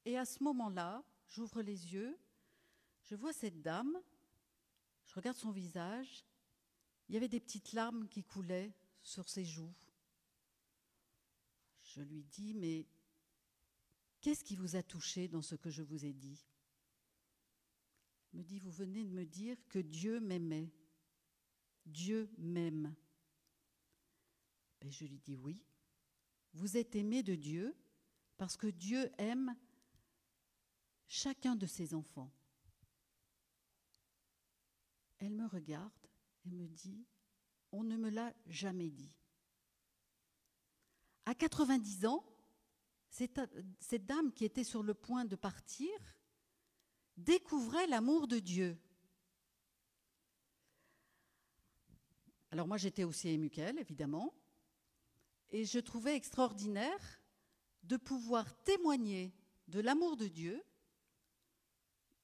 Et à ce moment-là, j'ouvre les yeux, je vois cette dame, je regarde son visage, il y avait des petites larmes qui coulaient sur ses joues. Je lui dis, mais qu'est-ce qui vous a touché dans ce que je vous ai dit? Elle me dit, vous venez de me dire que Dieu m'aimait. Dieu m'aime. Et je lui dis, oui, vous êtes aimé de Dieu parce que Dieu aime chacun de ses enfants. Elle me regarde et me dit, on ne me l'a jamais dit. À 90 ans, cette dame qui était sur le point de partir découvrait l'amour de Dieu. Alors moi, j'étais aussi émue qu'elle, évidemment, et je trouvais extraordinaire de pouvoir témoigner de l'amour de Dieu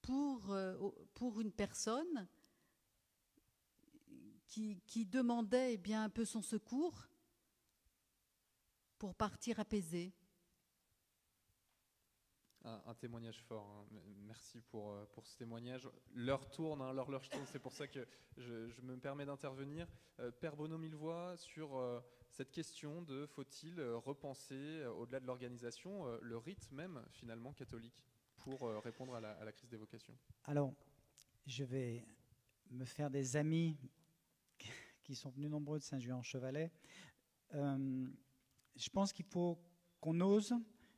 pour une personne qui demandait bien un peu son secours pour partir apaisée. Un témoignage fort. Hein. Merci pour ce témoignage. L'heure tourne, l'heure tourne, c'est pour ça que je me permets d'intervenir. Père Bruno Millevoye, sur cette question de faut-il repenser, au-delà de l'organisation, le rite même, finalement, catholique, pour répondre à la crise des vocations? Alors, je vais me faire des amis qui sont venus nombreux de Saint-Juan-en-Chevalet. Je pense qu'il faut qu'on ose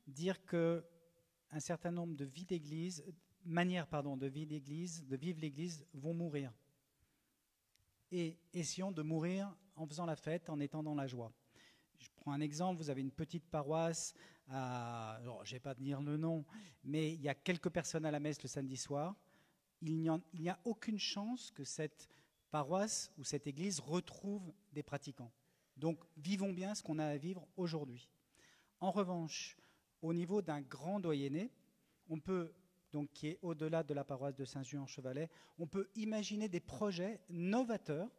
dire que un certain nombre de vies d'église, manières de vie d'église, de vivre l'église, vont mourir. Et essayons de mourir en faisant la fête, en étant dans la joie. Je prends un exemple, vous avez une petite paroisse, alors, je ne vais pas dire le nom, mais il y a quelques personnes à la messe le samedi soir. Il n'y a aucune chance que cette paroisse ou cette église retrouve des pratiquants. Donc, vivons bien ce qu'on a à vivre aujourd'hui. En revanche, au niveau d'un grand doyenné, on peut, donc, qui est au-delà de la paroisse de Saint-Juan-en-Chevalet, on peut imaginer des projets novateurs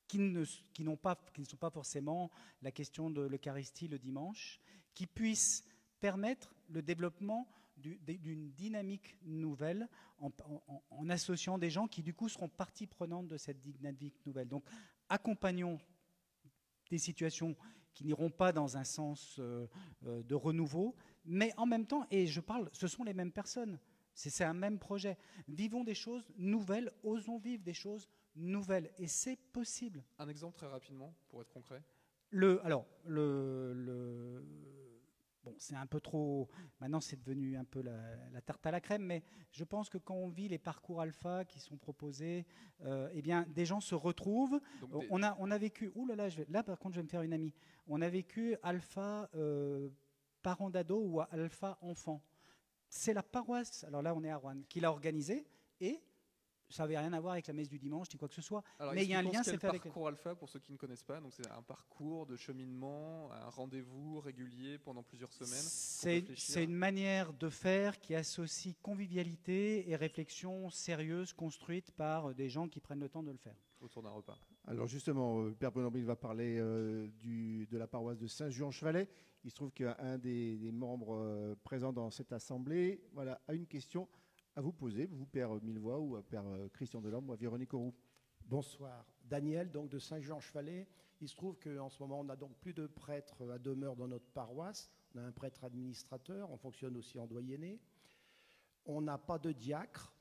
qui ne sont pas forcément la question de l'Eucharistie le dimanche, qui puissent permettre le développement d'une dynamique nouvelle en associant des gens qui, du coup, seront partie prenante de cette dynamique nouvelle. Donc, accompagnons des situations qui n'iront pas dans un sens de renouveau, mais en même temps, et je parle, ce sont les mêmes personnes, c'est un même projet. Vivons des choses nouvelles, osons vivre des choses nouvelles, et c'est possible. Un exemple très rapidement, pour être concret. Bon, c'est un peu trop... Maintenant, c'est devenu un peu la tarte à la crème, mais je pense que quand on vit les parcours alpha qui sont proposés, eh bien, des gens se retrouvent. On a vécu... Ouh là là, là, par contre, je vais me faire une amie. On a vécu alpha parents d'ado ou alpha enfant. C'est la paroisse, alors là, on est à Roanne, qui l'a organisé, et Ça n'avait rien à voir avec la messe du dimanche ni quoi que ce soit. Alors, Mais il y a un expliquons lien, ce qu'est c'est le fait avec... parcours alpha pour ceux qui ne connaissent pas. Donc c'est un parcours de cheminement, un rendez-vous régulier pendant plusieurs semaines. C'est une manière de faire qui associe convivialité et réflexion sérieuse construite par des gens qui prennent le temps de le faire. Autour d'un repas. Alors justement, Père Bonambille va parler de la paroisse de Saint-Jean-Chevalet. Il se trouve qu'un des membres présents dans cette assemblée a une question à vous poser, vous, Père Millevoye, ou à Père Christian Delorme, ou à Véronique Auroux. Bonsoir. Daniel, donc de Saint-Jean-Chevalet. Il se trouve qu'en ce moment, on n'a donc plus de prêtres à demeure dans notre paroisse. On a un prêtre administrateur, on fonctionne aussi en doyenné. On n'a pas de diacre.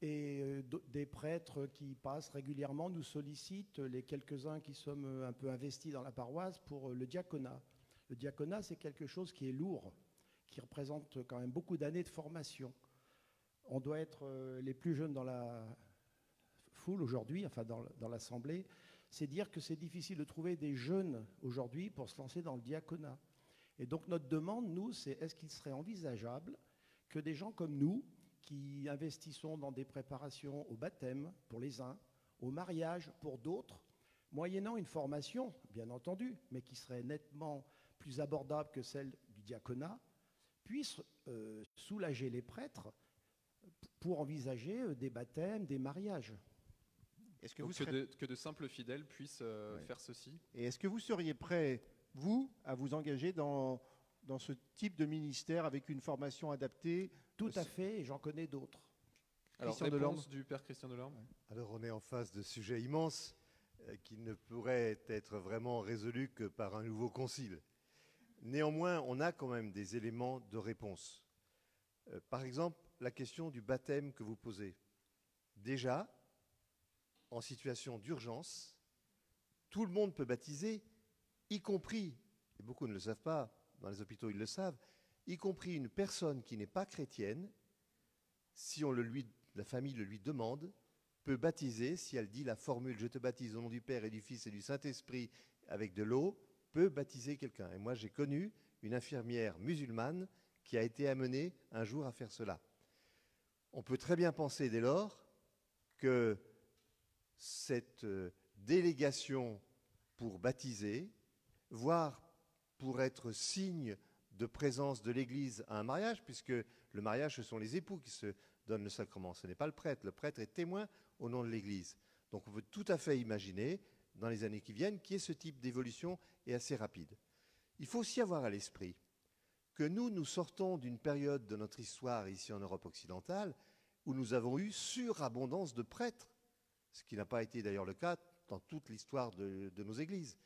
Et des prêtres qui passent régulièrement nous sollicitent, les quelques-uns qui sommes un peu investis dans la paroisse, pour le diaconat. Le diaconat, c'est quelque chose qui est lourd, qui représente quand même beaucoup d'années de formation. On doit être les plus jeunes dans la foule aujourd'hui, enfin dans l'assemblée. C'est dire que c'est difficile de trouver des jeunes aujourd'hui pour se lancer dans le diaconat. Et donc notre demande, nous, c'est est-ce qu'il serait envisageable que des gens comme nous, qui investissons dans des préparations au baptême pour les uns, au mariage pour d'autres, moyennant une formation, bien entendu, mais qui serait nettement plus abordable que celle du diaconat, puissent soulager les prêtres pour envisager des baptêmes, des mariages. Est-ce que, que de simples fidèles puissent faire ceci. Et est-ce que vous seriez prêt, vous, à vous engager dans ce type de ministère avec une formation adaptée? Tout à fait, et j'en connais d'autres. Alors, réponse du Père Christian Delorme. Alors, on est en face de sujets immenses qui ne pourraient être vraiment résolus que par un nouveau concile. Néanmoins, on a quand même des éléments de réponse. Par exemple, la question du baptême que vous posez. Déjà, en situation d'urgence, tout le monde peut baptiser, y compris, et beaucoup ne le savent pas, dans les hôpitaux ils le savent, y compris une personne qui n'est pas chrétienne, si la famille le lui demande, peut baptiser, si elle dit la formule « Je te baptise au nom du Père et du Fils et du Saint-Esprit » avec de l'eau, peut baptiser quelqu'un. Et moi, j'ai connu une infirmière musulmane qui a été amenée un jour à faire cela. On peut très bien penser dès lors que cette délégation pour baptiser, voire pour être signe de présence de l'Église à un mariage, puisque le mariage, ce sont les époux qui se donnent le sacrement, ce n'est pas le prêtre. Le prêtre est témoin au nom de l'Église. Donc on peut tout à fait imaginer, dans les années qui viennent, qu'il y ait ce type d'évolution et assez rapide. Il faut aussi avoir à l'esprit que nous sortons d'une période de notre histoire ici en Europe occidentale où nous avons eu surabondance de prêtres, ce qui n'a pas été d'ailleurs le cas dans toute l'histoire de nos églises.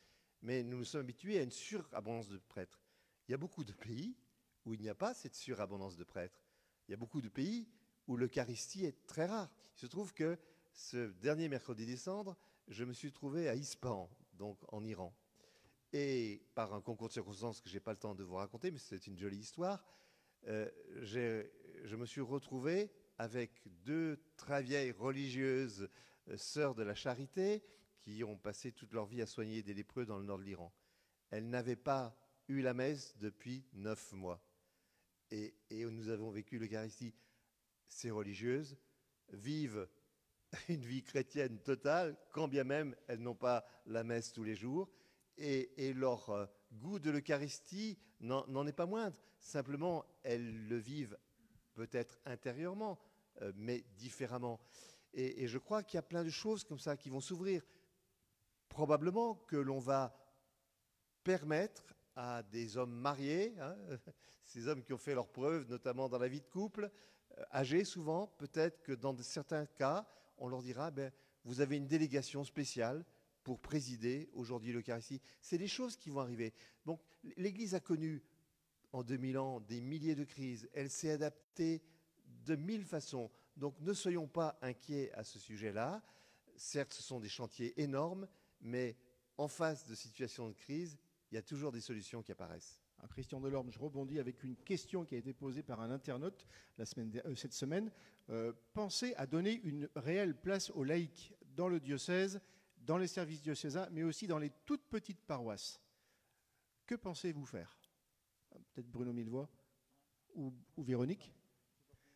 Mais nous nous sommes habitués à une surabondance de prêtres. Il y a beaucoup de pays où il n'y a pas cette surabondance de prêtres. Il y a beaucoup de pays où l'Eucharistie est très rare. Il se trouve que ce dernier mercredi décembre, je me suis trouvé à Ispahan, donc en Iran. Et par un concours de circonstances que je n'ai pas le temps de vous raconter, mais c'est une jolie histoire, je me suis retrouvé avec 2 très vieilles religieuses sœurs de la charité qui ont passé toute leur vie à soigner des lépreux dans le nord de l'Iran. Elles n'avaient pas eu la messe depuis 9 mois. Et nous avons vécu l'Eucharistie. Ces religieuses vivent une vie chrétienne totale, quand bien même elles n'ont pas la messe tous les jours. Et leur goût de l'Eucharistie n'en est pas moindre. Simplement, elles le vivent peut-être intérieurement, mais différemment. Et je crois qu'il y a plein de choses comme ça qui vont s'ouvrir. Probablement que l'on va permettre à des hommes mariés, ces hommes qui ont fait leurs preuves, notamment dans la vie de couple, âgés souvent, peut-être que dans certains cas, on leur dira, vous avez une délégation spéciale pour présider aujourd'hui l'Eucharistie. C'est des choses qui vont arriver. Donc l'Église a connu en 2000 ans des milliers de crises. Elle s'est adaptée de 1000 façons. Donc ne soyons pas inquiets à ce sujet-là. Certes, ce sont des chantiers énormes, mais en face de situations de crise, il y a toujours des solutions qui apparaissent. Christian Delorme, je rebondis avec une question qui a été posée par un internaute cette semaine. Pensez à donner une réelle place aux laïcs dans le diocèse, dans les services diocésains, mais aussi dans les toutes petites paroisses. Que pensez-vous faire? Peut-être Bruno Millevoye ou Véronique.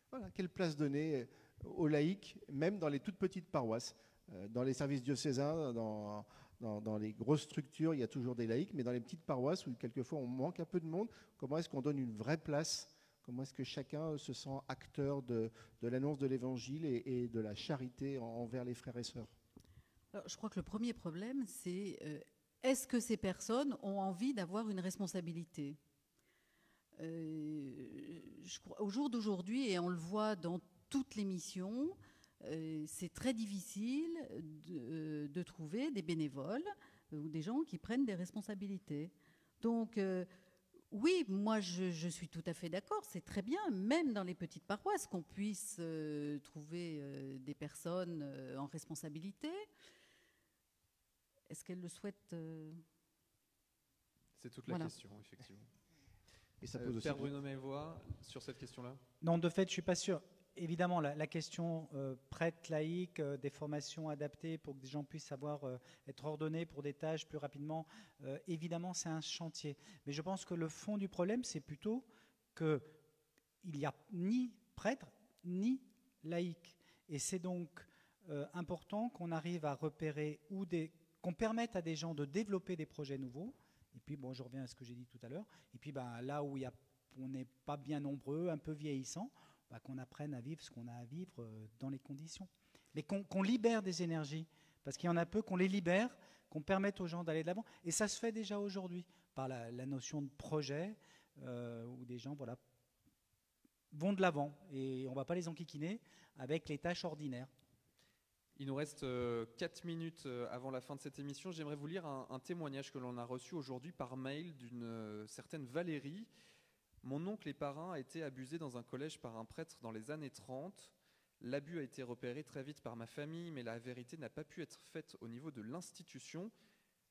Voilà, quelle place donner aux laïcs, même dans les toutes petites paroisses. Dans les services diocésains, dans les grosses structures, il y a toujours des laïcs, mais dans les petites paroisses où quelquefois on manque un peu de monde, comment est-ce qu'on donne une vraie place? Comment est-ce que chacun se sent acteur de l'annonce de l'Évangile et de la charité envers les frères et sœurs? Alors, je crois que le premier problème, c'est est-ce que ces personnes ont envie d'avoir une responsabilité? Au jour d'aujourd'hui, et on le voit dans toutes les missions, c'est très difficile de trouver des bénévoles ou des gens qui prennent des responsabilités. Donc, oui, moi je suis tout à fait d'accord, c'est très bien, même dans les petites paroisses, qu'on puisse trouver des personnes en responsabilité. Est-ce qu'elles le souhaitent C'est toute la question, effectivement. Et ça pose aussi Père Bruno Maillois, sur cette question-là? Non, de fait, je ne suis pas sûr. Évidemment, la question prêtre, laïque, des formations adaptées pour que des gens puissent être ordonnés pour des tâches plus rapidement, évidemment, c'est un chantier. Mais je pense que le fond du problème, c'est plutôt qu'il n'y a ni prêtre, ni laïque. Et c'est donc important qu'on arrive à repérer qu'on permette à des gens de développer des projets nouveaux. Et puis, bon, je reviens à ce que j'ai dit tout à l'heure. Et puis, là où on n'est pas bien nombreux, un peu vieillissant, qu'on apprenne à vivre ce qu'on a à vivre dans les conditions. Mais qu'on libère des énergies, parce qu'il y en a peu, qu'on les libère, qu'on permette aux gens d'aller de l'avant. Et ça se fait déjà aujourd'hui, par la notion de projet, où des gens vont de l'avant. Et on ne va pas les enquiquiner avec les tâches ordinaires. Il nous reste 4 minutes avant la fin de cette émission. J'aimerais vous lire un témoignage que l'on a reçu aujourd'hui par mail d'une certaine Valérie. Mon oncle et parrain a été abusé dans un collège par un prêtre dans les années 30. L'abus a été repéré très vite par ma famille, mais la vérité n'a pas pu être faite au niveau de l'institution.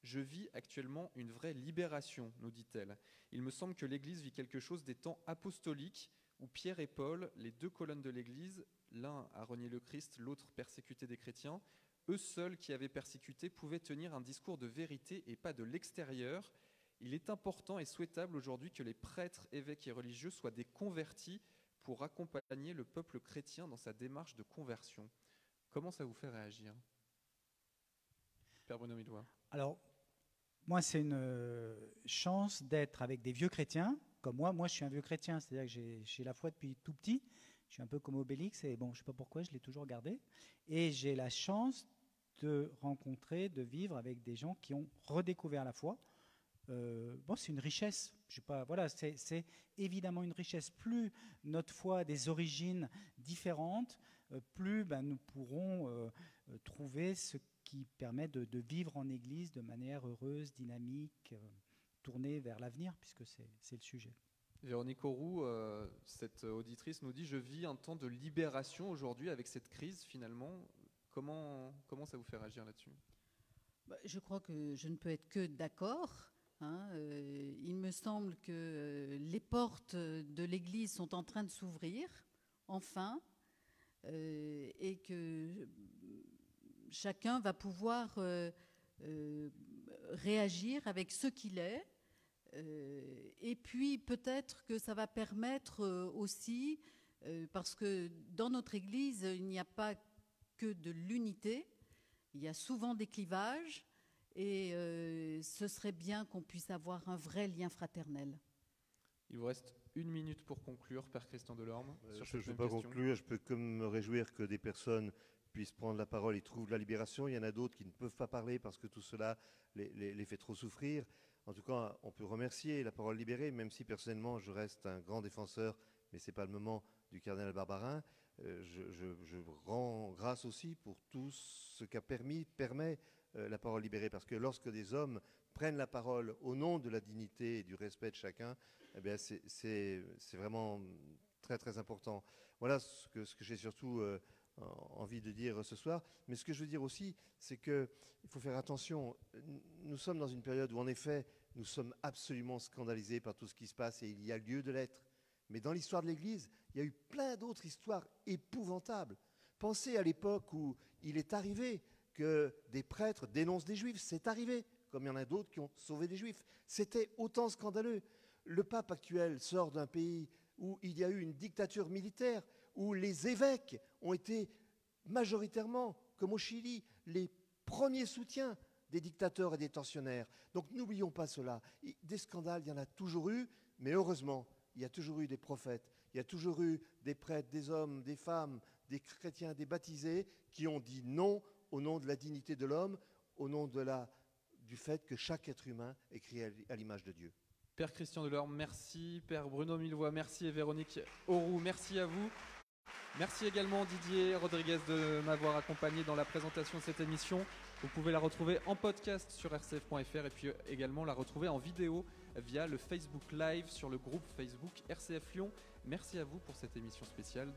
Je vis actuellement une vraie libération, nous dit-elle. Il me semble que l'Église vit quelque chose des temps apostoliques, où Pierre et Paul, les deux colonnes de l'Église, l'un a renié le Christ, l'autre persécuté des chrétiens, eux seuls qui avaient persécuté pouvaient tenir un discours de vérité et pas de l'extérieur. Il est important et souhaitable aujourd'hui que les prêtres, évêques et religieux soient des convertis pour accompagner le peuple chrétien dans sa démarche de conversion. Comment ça vous fait réagir, Père Bruno Maillois? Alors, moi, c'est une chance d'être avec des vieux chrétiens, comme moi. Moi, je suis un vieux chrétien, c'est-à-dire que j'ai la foi depuis tout petit. Je suis un peu comme Obélix, et bon, je ne sais pas pourquoi, je l'ai toujours gardé. Et j'ai la chance de rencontrer, de vivre avec des gens qui ont redécouvert la foi. C'est une richesse. C'est évidemment une richesse. Plus notre foi a des origines différentes, plus nous pourrons trouver ce qui permet de vivre en Église de manière heureuse, dynamique, tournée vers l'avenir, puisque c'est le sujet. Véronique Auroux, cette auditrice nous dit « Je vis un temps de libération aujourd'hui avec cette crise finalement ». Comment ça vous fait réagir là-dessus? Je crois que je ne peux être que d'accord. Il me semble que les portes de l'Église sont en train de s'ouvrir, enfin, et que chacun va pouvoir réagir avec ce qu'il est. Et puis peut-être que ça va permettre aussi, parce que dans notre Église, il n'y a pas que de l'unité, il y a souvent des clivages. Et ce serait bien qu'on puisse avoir un vrai lien fraternel. Il vous reste 1 minute pour conclure, Père Christian Delorme. Je ne veux pas conclure, je peux que me réjouir que des personnes puissent prendre la parole et trouvent la libération. Il y en a d'autres qui ne peuvent pas parler parce que tout cela les fait trop souffrir. En tout cas, on peut remercier la parole libérée, même si personnellement je reste un grand défenseur, mais ce n'est pas le moment, du cardinal Barbarin. Je rends grâce aussi pour tout ce qu'a permet la parole libérée, parce que lorsque des hommes prennent la parole au nom de la dignité et du respect de chacun, c'est vraiment très très important. Voilà ce que j'ai surtout envie de dire ce soir. Mais ce que je veux dire aussi, c'est qu'il faut faire attention. Nous sommes dans une période où en effet nous sommes absolument scandalisés par tout ce qui se passe, et il y a lieu de l'être. Mais dans l'histoire de l'Église, il y a eu plein d'autres histoires épouvantables. Pensez à l'époque où il est arrivé que des prêtres dénoncent des juifs. C'est arrivé, comme il y en a d'autres qui ont sauvé des juifs. C'était autant scandaleux. Le pape actuel sort d'un pays où il y a eu une dictature militaire, où les évêques ont été majoritairement, comme au Chili, les premiers soutiens des dictateurs et des tortionnaires. Donc n'oublions pas cela. Des scandales, il y en a toujours eu, mais heureusement, il y a toujours eu des prophètes, il y a toujours eu des prêtres, des hommes, des femmes, des chrétiens, des baptisés qui ont dit non au nom de la dignité de l'homme, au nom du fait que chaque être humain est créé à l'image de Dieu. Père Christian Delorme, merci. Père Bruno Millevoye, merci. Et Véronique Auroux, merci à vous. Merci également Didier Rodriguez de m'avoir accompagné dans la présentation de cette émission. Vous pouvez la retrouver en podcast sur rcf.fr et puis également la retrouver en vidéo via le Facebook Live sur le groupe Facebook RCF Lyon. Merci à vous pour cette émission spéciale.